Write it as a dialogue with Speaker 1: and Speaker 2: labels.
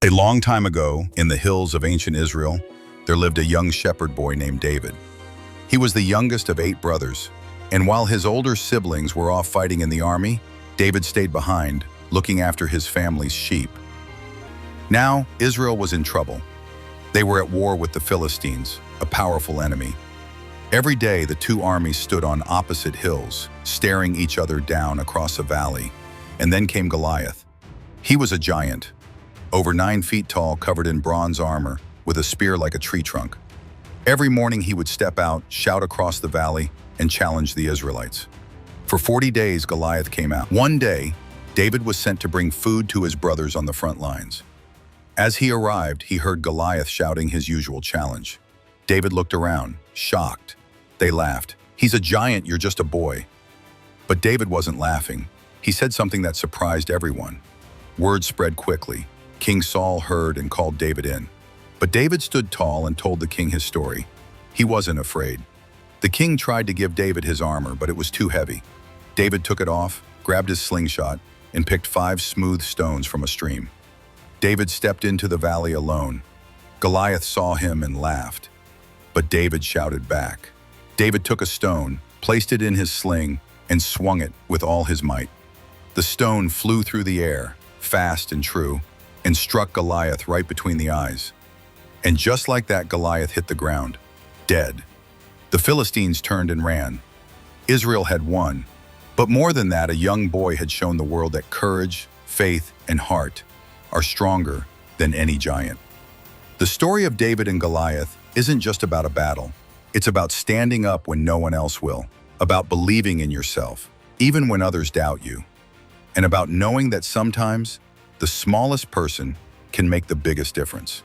Speaker 1: A long time ago, in the hills of ancient Israel, there lived a young shepherd boy named David. He was the youngest of 8 brothers, and while his older siblings were off fighting in the army, David stayed behind, looking after his family's sheep. Now, Israel was in trouble. They were at war with the Philistines, a powerful enemy. Every day, the 2 armies stood on opposite hills, staring each other down across a valley. And then came Goliath. He was a giant, over 9 feet tall, covered in bronze armor, with a spear like a tree trunk. Every morning he would step out, shout across the valley, and challenge the Israelites. For 40 days, Goliath came out. One day, David was sent to bring food to his brothers on the front lines. As he arrived, he heard Goliath shouting his usual challenge. David looked around, shocked. They laughed. "He's a giant, you're just a boy." But David wasn't laughing. He said something that surprised everyone. Word spread quickly. King Saul heard and called David in. But David stood tall and told the king his story. He wasn't afraid. The king tried to give David his armor, but it was too heavy. David took it off, grabbed his slingshot, and picked 5 smooth stones from a stream. David stepped into the valley alone. Goliath saw him and laughed. But David shouted back. David took a stone, placed it in his sling, and swung it with all his might. The stone flew through the air, fast and true, and struck Goliath right between the eyes. And just like that, Goliath hit the ground, dead. The Philistines turned and ran. Israel had won. But more than that, a young boy had shown the world that courage, faith, and heart are stronger than any giant. The story of David and Goliath isn't just about a battle. It's about standing up when no one else will, about believing in yourself, even when others doubt you, and about knowing that sometimes the smallest person can make the biggest difference.